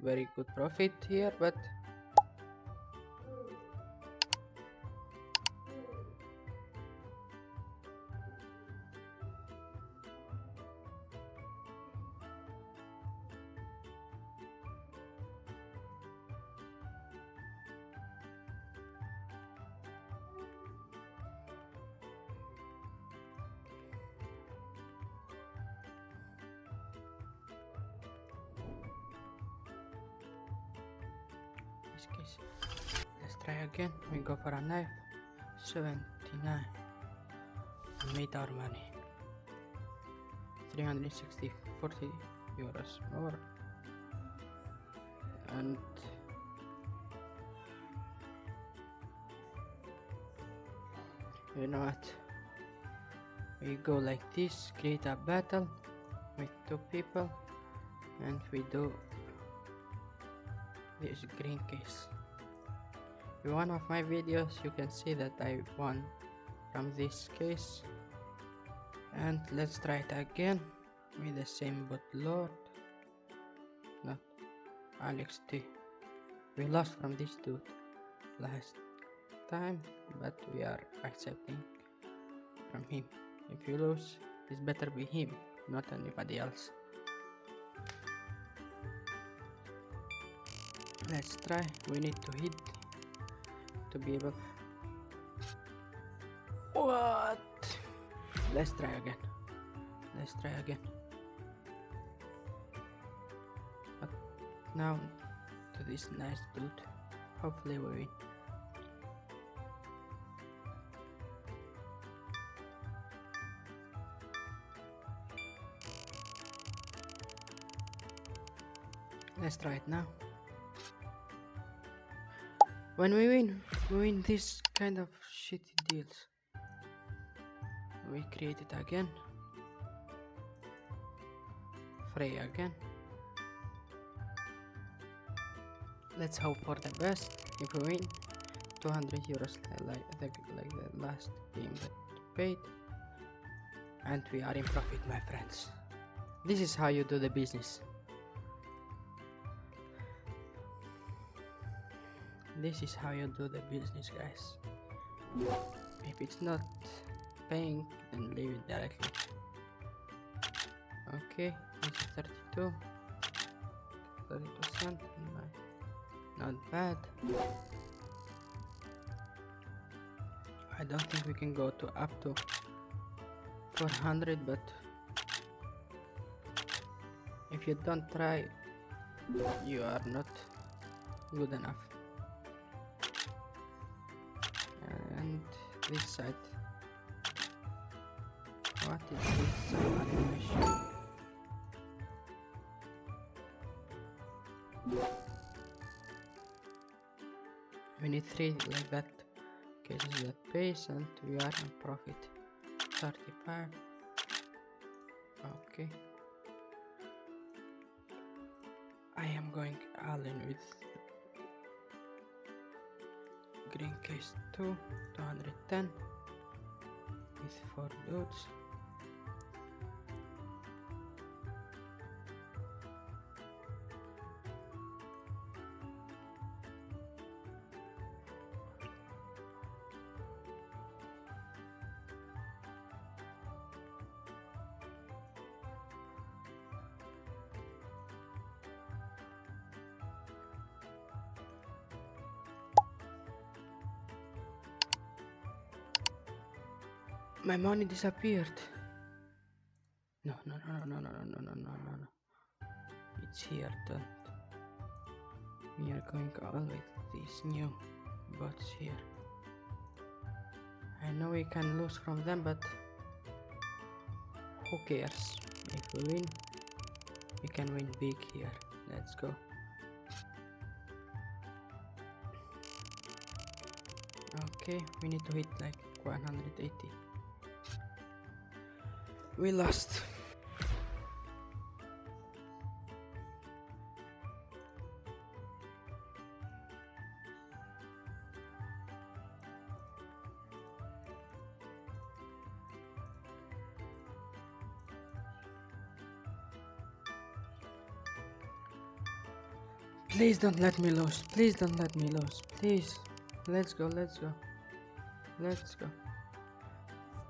very good profit here, but this case, let's try again. We go for a knife. 79. We made our money. 360, 40 euros more. And you know what? We go like this, create a battle with 2 people, and we do this green case. In one of my videos you can see that I won from this case, and let's try it again with the same bot lord, not Alex T. We lost from this dude last time, but we are accepting from him. If you lose, it's better be him, not anybody else. Let's try. We need to hit to be able. What? Let's try again. Let's try again. But now to this nice dude. Hopefully we win. Let's try it now. When we win this kind of shitty deals. We create it again. Free again. Let's hope for the best. If we win, 200 euros like the last game that paid. And we are in profit, my friends. This is how you do the business. This is how you do the business, guys. If it's not paying, then leave it directly. Okay, this is 32. 30%. Not bad. I don't think we can go to up to 400, but if you don't try, you are not good enough. And this side. What is this animation? We need 3 like that cases that pays, and we are in profit. 35. Okay. I am going all in with green case 2, 210 with 4 dudes. My money disappeared. No. It's here, don't. We are going all with these new bots here. I know we can lose from them, but who cares? If we win, we can win big here. Let's go. Okay, we need to hit like 180. We lost. Please don't let me lose. Please don't let me lose. Please. Let's go. Let's go. Let's go.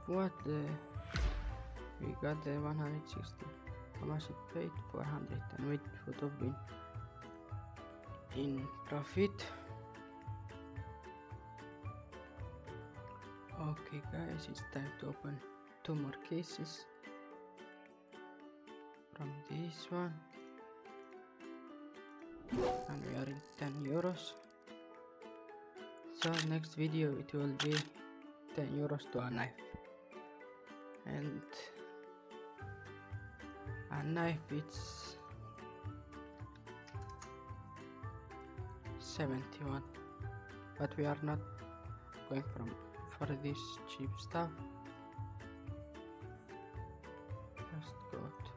What the? We got the 160. How much it paid? 400. And we would have been in profit. Okay guys, it's time to open 2 more cases from this one. And we are in 10 euros. So next video it will be 10 euros to a knife. And a knife it's 71. But we are not going for this cheap stuff. Just go to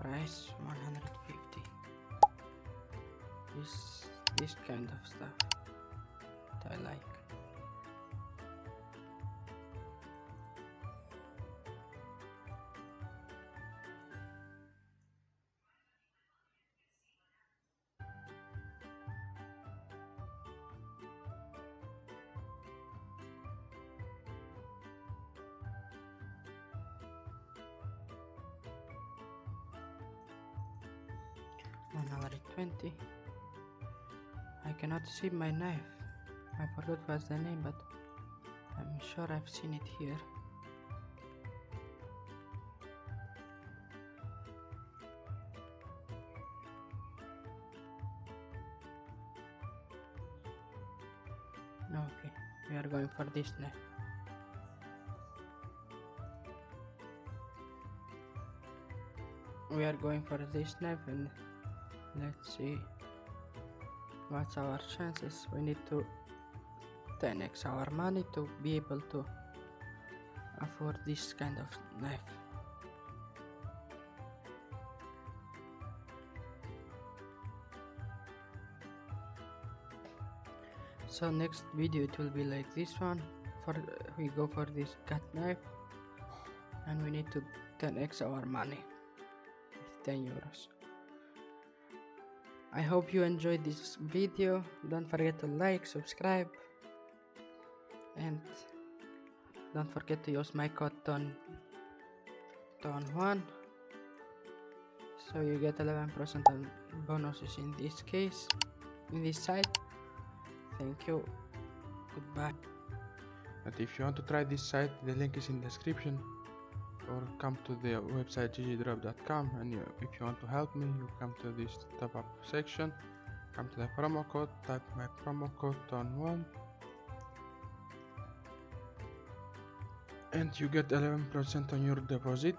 price 150. This kind of stuff that I like. $120. I cannot see my knife. I forgot what's the name, but I'm sure I've seen it here. Okay, we are going for this knife. We are going for this knife, and let's see what's our chances. We need to 10x our money to be able to afford this kind of knife. So next video it will be like this one. We go for this cut knife, and we need to 10x our money with 10 euros. I hope you enjoyed this video. Don't forget to like, subscribe, and don't forget to use my code TON1, so you get 11% on bonuses in this case, in this site. Thank you. Goodbye. And if you want to try this site, the link is in the description, or come to the website GGDROP.com, and if you want to help me, you come to this top up section, come to the promo code, type my promo code TON1, and you get 11% on your deposit.